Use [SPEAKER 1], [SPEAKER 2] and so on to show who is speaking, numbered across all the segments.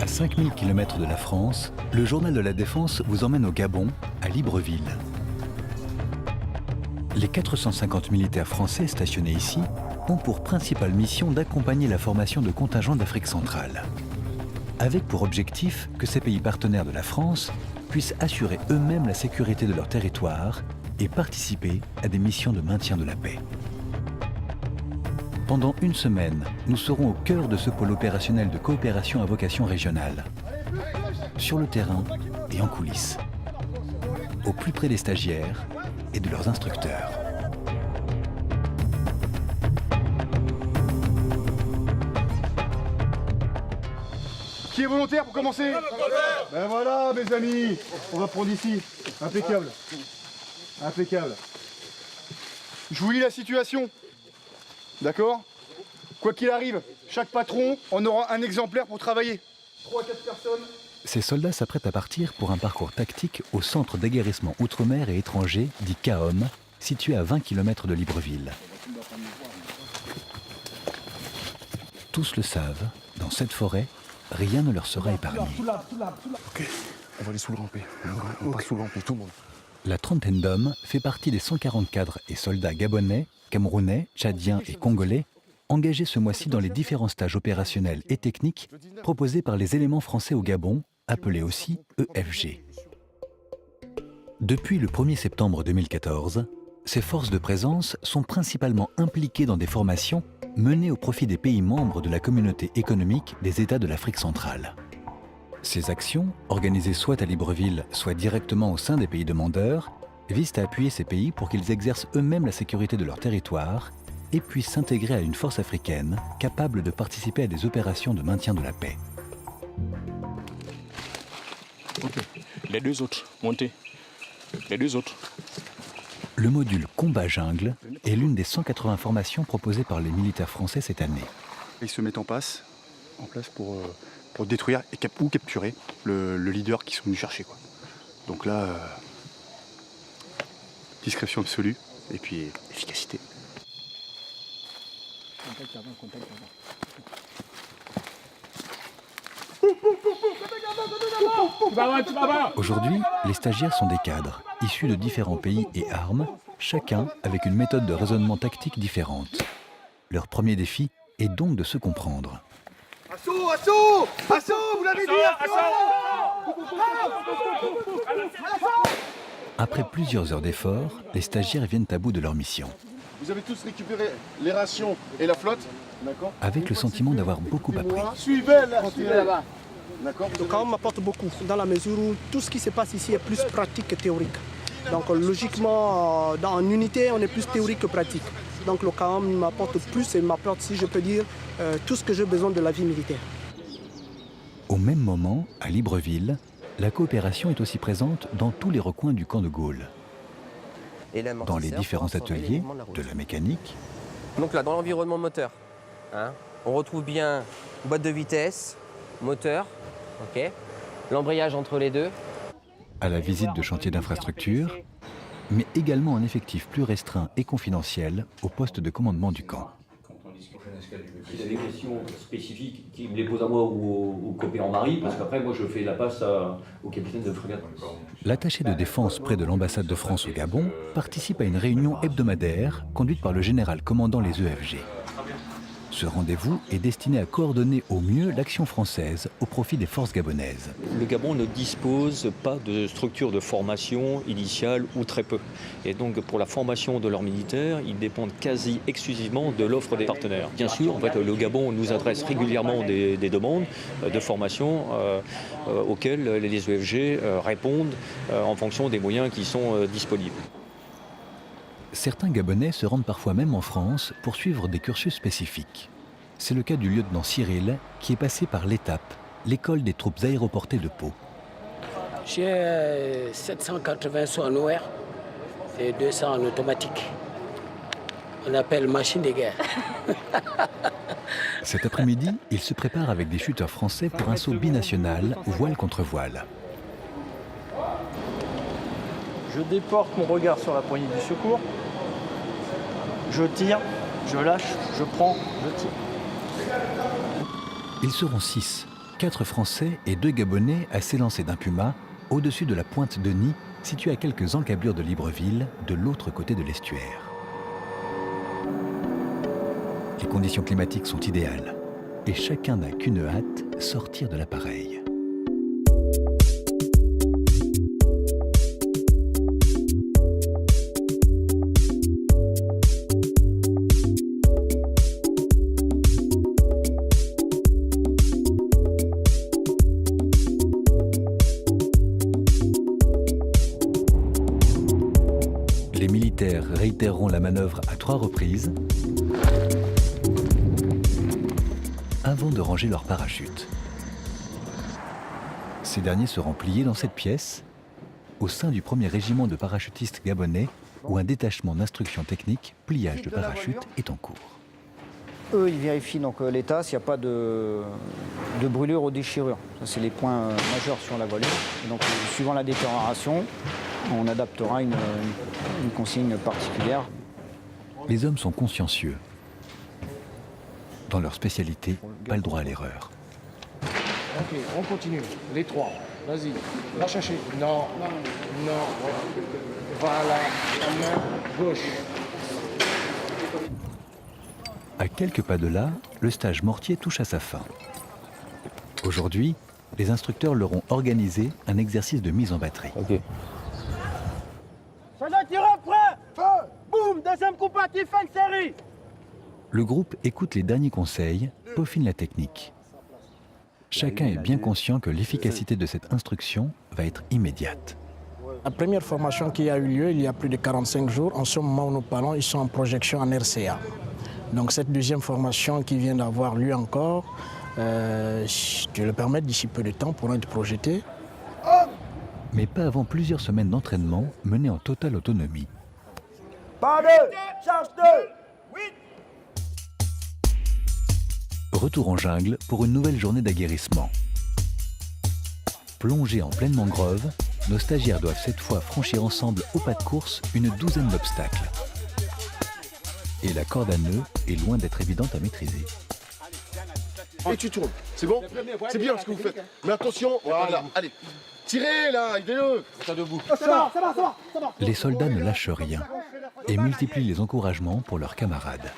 [SPEAKER 1] À 5000 km de la France, le Journal de la Défense vous emmène au Gabon, à Libreville. Les 450 militaires français stationnés ici ont pour principale mission d'accompagner la formation de contingents d'Afrique centrale, avec pour objectif que ces pays partenaires de la France puissent assurer eux-mêmes la sécurité de leur territoire et participer à des missions de maintien de la paix. Pendant une semaine, nous serons au cœur de ce pôle opérationnel de coopération à vocation régionale, sur le terrain et en coulisses, au plus près des stagiaires et de leurs instructeurs.
[SPEAKER 2] Qui est volontaire pour commencer? Ben voilà mes amis, on va prendre ici. Impeccable. Impeccable. Je vous lis la situation. D'accord? Quoi qu'il arrive, chaque patron en aura un exemplaire pour travailler. 3 à 4 personnes.
[SPEAKER 1] Ces soldats s'apprêtent à partir pour un parcours tactique au centre d'aguerrissement outre-mer et étranger, dit CAOM, situé à 20 km de Libreville. Tous le savent, dans cette forêt, rien ne leur sera épargné.
[SPEAKER 2] Ok, on va aller sous le rampé. On passe sous le rampé, tout le monde.
[SPEAKER 1] La trentaine d'hommes fait partie des 140 cadres et soldats gabonais, camerounais, tchadiens et congolais engagés ce mois-ci dans les différents stages opérationnels et techniques proposés par les éléments français au Gabon, appelés aussi EFG. Depuis le 1er septembre 2014, ces forces de présence sont principalement impliquées dans des formations menées au profit des pays membres de la communauté économique des États de l'Afrique centrale. Ces actions, organisées soit à Libreville, soit directement au sein des pays demandeurs, visent à appuyer ces pays pour qu'ils exercent eux-mêmes la sécurité de leur territoire et puissent s'intégrer à une force africaine capable de participer à des opérations de maintien de la paix.
[SPEAKER 3] Okay. Les deux autres, montez. Les deux autres.
[SPEAKER 1] Le module Combat Jungle est l'une des 180 formations proposées par les militaires français cette année.
[SPEAKER 2] Ils se mettent en place pour détruire ou capturer le leader qu'ils sont venus chercher, quoi. Donc là, discrétion absolue et puis efficacité.
[SPEAKER 1] Aujourd'hui, les stagiaires sont des cadres, issus de différents pays et armes, chacun avec une méthode de raisonnement tactique différente. Leur premier défi est donc de se comprendre.
[SPEAKER 2] Assaut, assaut, assaut, vous l'avez dit,
[SPEAKER 1] Après plusieurs heures d'efforts, les stagiaires viennent à bout de leur mission.
[SPEAKER 4] Vous avez tous récupéré les rations et la flotte, d'accord?
[SPEAKER 1] Avec le sentiment d'avoir beaucoup appris.
[SPEAKER 4] Suivez là-bas. D'accord.
[SPEAKER 5] Le CAOM m'apporte beaucoup, dans la mesure où tout ce qui se passe ici est plus pratique que théorique. Donc logiquement, en unité, on est plus théorique que pratique. Donc le CAOM m'apporte plus et m'apporte, si je peux dire, tout ce que j'ai besoin de la vie militaire.
[SPEAKER 1] Au même moment, à Libreville, la coopération est aussi présente dans tous les recoins du camp de Gaulle. Dans les différents ateliers, de la mécanique.
[SPEAKER 6] Donc là, dans l'environnement moteur, on retrouve bien boîte de vitesse, moteur, ok, l'embrayage entre les deux.
[SPEAKER 1] À la visite de chantiers d'infrastructure, mais également un effectif plus restreint et confidentiel au poste de commandement du camp.
[SPEAKER 7] S'il a des questions spécifiques, qu'il me les pose à moi ou au coopérant Marie, parce qu'après, moi, je fais la passe au capitaine de frégate.
[SPEAKER 1] L'attaché de défense près de l'ambassade de France au Gabon participe à une réunion hebdomadaire conduite par le général commandant les EFG. Ce rendez-vous est destiné à coordonner au mieux l'action française au profit des forces gabonaises.
[SPEAKER 8] Le Gabon ne dispose pas de structure de formation initiale ou très peu. Et donc pour la formation de leurs militaires, ils dépendent quasi exclusivement de l'offre des partenaires. Bien sûr, en fait, le Gabon nous adresse régulièrement des demandes de formation auxquelles les EFG répondent en fonction des moyens qui sont disponibles.
[SPEAKER 1] Certains Gabonais se rendent parfois même en France pour suivre des cursus spécifiques. C'est le cas du lieutenant Cyril, qui est passé par l'étape, l'école des troupes aéroportées de Pau.
[SPEAKER 9] J'ai 780 sous en OR et 200 en automatique. On appelle machine de guerre.
[SPEAKER 1] Cet après-midi, il se prépare avec des chuteurs français pour un saut binational, voile contre voile.
[SPEAKER 10] Je déporte mon regard sur la poignée du secours. Je tire, je lâche, je prends, je tire.
[SPEAKER 1] Ils seront 6, 4 Français et 2 Gabonais à s'élancer d'un puma au-dessus de la pointe de Nid, située à quelques encablures de Libreville, de l'autre côté de l'estuaire. Les conditions climatiques sont idéales et chacun n'a qu'une hâte, sortir de l'appareil. Les militaires réitéreront la manœuvre à 3 reprises avant de ranger leurs parachutes. Ces derniers seront pliés dans cette pièce, au sein du 1er régiment de parachutistes gabonais, où un détachement d'instruction technique, pliage de parachute, est en cours.
[SPEAKER 11] Eux, ils vérifient donc l'état, s'il n'y a pas de brûlure ou déchirure. Ça, c'est les points majeurs sur la voilure. Et donc, suivant la détérioration, on adaptera une consigne particulière.
[SPEAKER 1] Les hommes sont consciencieux. Dans leur spécialité, pas le droit à l'erreur.
[SPEAKER 10] Ok, on continue. Les 3. Vas-y, va chercher. Non, non. Voilà, la main gauche.
[SPEAKER 1] À quelques pas de là, le stage mortier touche à sa fin. Aujourd'hui, les instructeurs leur ont organisé un exercice de mise en batterie.
[SPEAKER 10] Ok.
[SPEAKER 12] Soldat tireur prêt. Feu. Boum, deuxième compactif, fin de série.
[SPEAKER 1] Le groupe écoute les derniers conseils, peaufine la technique. Chacun est bien conscient que l'efficacité de cette instruction va être immédiate.
[SPEAKER 13] La première formation qui a eu lieu il y a plus de 45 jours, en ce moment où nous parlons, ils sont en projection en RCA. Donc cette deuxième formation qui vient d'avoir lieu encore, je le permets d'ici peu de temps pourront être projetés.
[SPEAKER 1] Mais pas avant plusieurs semaines d'entraînement menées en totale autonomie.
[SPEAKER 12] Pas deux, charge 2.
[SPEAKER 1] Retour en jungle pour une nouvelle journée d'aguerrissement. Plongés en pleine mangrove, nos stagiaires doivent cette fois franchir ensemble au pas de course une douzaine d'obstacles. Et la corde à nœud est loin d'être évidente à maîtriser.
[SPEAKER 4] Et tu tournes, c'est bon? C'est bien ce que vous faites. Mais attention, voilà, allez. Tirez là, aidez-le. Restez debout.
[SPEAKER 12] Ça va.
[SPEAKER 1] Les soldats ne lâchent rien et multiplient les encouragements pour leurs camarades.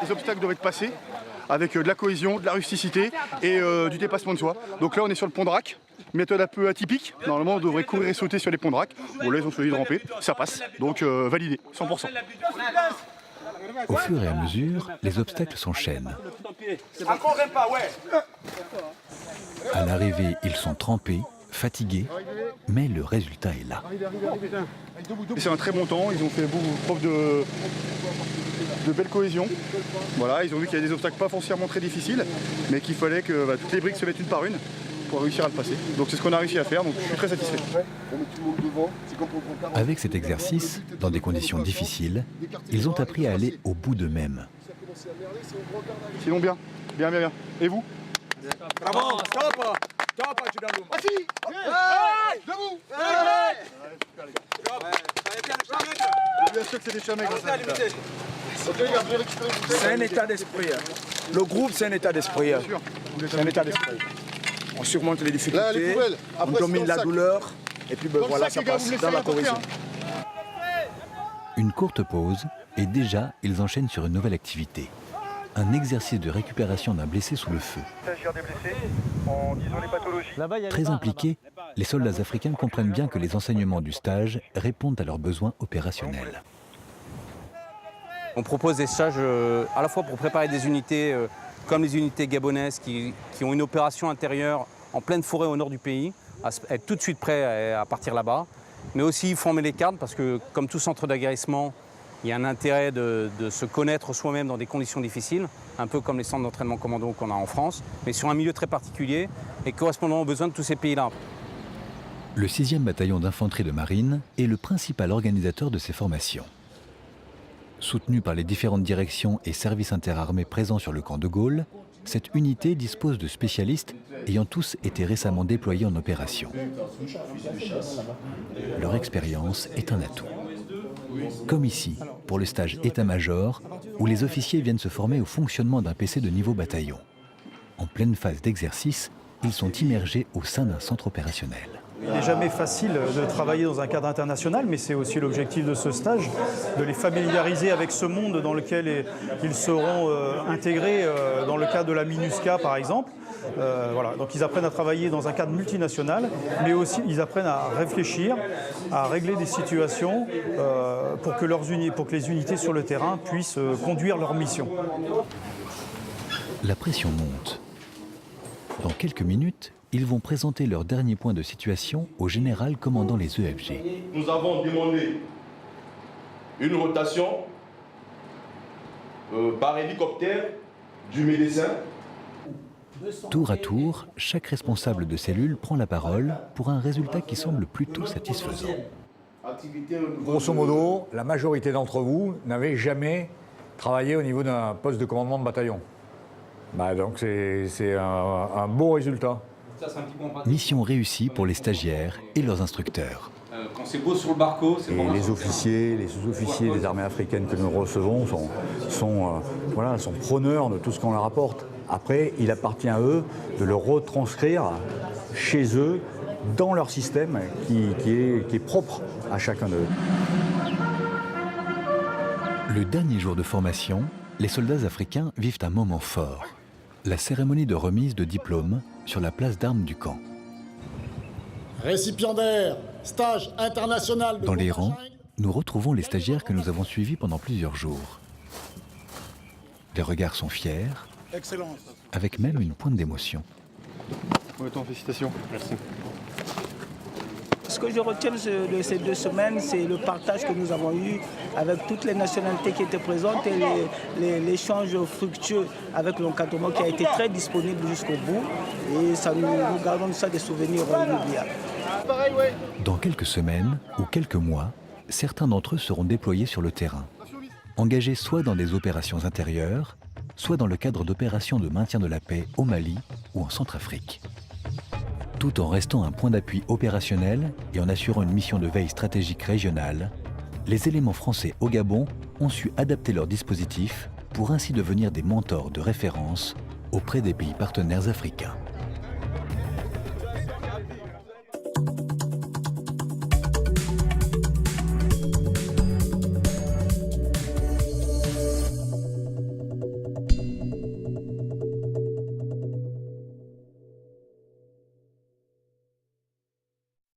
[SPEAKER 2] Les obstacles doivent être passés avec de la cohésion, de la rusticité et du dépassement de soi. Donc là, on est sur le pont de Rac, méthode un peu atypique. Normalement, on devrait courir et sauter sur les ponts de Rac. Bon, là, ils ont choisi de ramper, ça passe. Donc validé, 100%.
[SPEAKER 1] Au fur et à mesure, les obstacles s'enchaînent.
[SPEAKER 12] Encore un pas, ouais.
[SPEAKER 1] À l'arrivée, ils sont trempés, fatigués, mais le résultat est là.
[SPEAKER 2] C'est un très bon temps, ils ont fait preuve de belle cohésion. Voilà, ils ont vu qu'il y a des obstacles pas foncièrement très difficiles, mais qu'il fallait que toutes les briques se mettent une par une pour réussir à le passer. Donc c'est ce qu'on a réussi à faire, donc je suis très satisfait.
[SPEAKER 1] Avec cet exercice, dans des conditions difficiles, ils ont appris à aller au bout d'eux-mêmes.
[SPEAKER 2] Sinon bien. Et vous?
[SPEAKER 12] Bravo, stop,
[SPEAKER 2] Assis. Debout. Bien sûr que c'est des chamais comme ça.
[SPEAKER 10] C'est un état d'esprit. Le groupe, c'est un état d'esprit. C'est un état d'esprit. On surmonte les difficultés, on domine la douleur, et puis voilà, ça passe dans la cohésion.
[SPEAKER 1] Une courte pause, et déjà, ils enchaînent sur une nouvelle activité. Un exercice de récupération d'un blessé sous le feu. Très impliqués, les soldats africains comprennent bien que les enseignements du stage répondent à leurs besoins opérationnels.
[SPEAKER 14] On propose des stages à la fois pour préparer des unités comme les unités gabonaises qui ont une opération intérieure en pleine forêt au nord du pays, à être tout de suite prêts à partir là-bas, mais aussi former les cadres parce que comme tout centre d'aguerrissement, il y a un intérêt de se connaître soi-même dans des conditions difficiles, un peu comme les centres d'entraînement commando qu'on a en France, mais sur un milieu très particulier et correspondant aux besoins de tous ces pays-là.
[SPEAKER 1] Le 6e bataillon d'infanterie de marine est le principal organisateur de ces formations. Soutenu par les différentes directions et services interarmés présents sur le camp de Gaulle, cette unité dispose de spécialistes ayant tous été récemment déployés en opération. Leur expérience est un atout. Comme ici, pour le stage état-major, où les officiers viennent se former au fonctionnement d'un PC de niveau bataillon. En pleine phase d'exercice, ils sont immergés au sein d'un centre opérationnel.
[SPEAKER 15] Il n'est jamais facile de travailler dans un cadre international, mais c'est aussi l'objectif de ce stage, de les familiariser avec ce monde dans lequel ils seront intégrés dans le cadre de la MINUSCA par exemple. Voilà. Donc ils apprennent à travailler dans un cadre multinational, mais aussi ils apprennent à réfléchir, à régler des situations pour que les unités sur le terrain puissent conduire leur mission.
[SPEAKER 1] La pression monte. Dans quelques minutes, ils vont présenter leur dernier point de situation au général commandant les EFG.
[SPEAKER 4] Nous avons demandé une rotation par hélicoptère du médecin.
[SPEAKER 1] Tour à tour, chaque responsable de cellule prend la parole pour un résultat qui semble plutôt satisfaisant.
[SPEAKER 16] Grosso modo, la majorité d'entre vous n'avez jamais travaillé au niveau d'un poste de commandement de bataillon. Donc c'est un beau résultat.
[SPEAKER 1] Mission réussie pour les stagiaires et leurs instructeurs.
[SPEAKER 17] Quand c'est beau sur le barco, c'est
[SPEAKER 16] Et les officiers, les sous-officiers des armées africaines que nous recevons sont preneurs de tout ce qu'on leur apporte. Après, il appartient à eux de le retranscrire chez eux, dans leur système qui est propre à chacun d'eux.
[SPEAKER 1] Le dernier jour de formation, les soldats africains vivent un moment fort. La cérémonie de remise de diplôme sur la place d'armes du camp.
[SPEAKER 18] Récipiendaire, stage international de...
[SPEAKER 1] Dans les rangs, nous retrouvons les stagiaires que nous avons suivis pendant plusieurs jours. Les regards sont fiers,
[SPEAKER 18] Excellent.
[SPEAKER 1] avec même une pointe d'émotion.
[SPEAKER 2] Autant, félicitations. Merci.
[SPEAKER 5] Ce que je retiens de ces 2 semaines, c'est le partage que nous avons eu avec toutes les nationalités qui étaient présentes et l'échange fructueux avec l'encadrement qui a été très disponible jusqu'au bout. Et nous gardons ça des souvenirs inoubliables.
[SPEAKER 1] Dans quelques semaines ou quelques mois, certains d'entre eux seront déployés sur le terrain, engagés soit dans des opérations intérieures, soit dans le cadre d'opérations de maintien de la paix au Mali ou en Centrafrique. Tout en restant un point d'appui opérationnel et en assurant une mission de veille stratégique régionale, les éléments français au Gabon ont su adapter leurs dispositifs pour ainsi devenir des mentors de référence auprès des pays partenaires africains.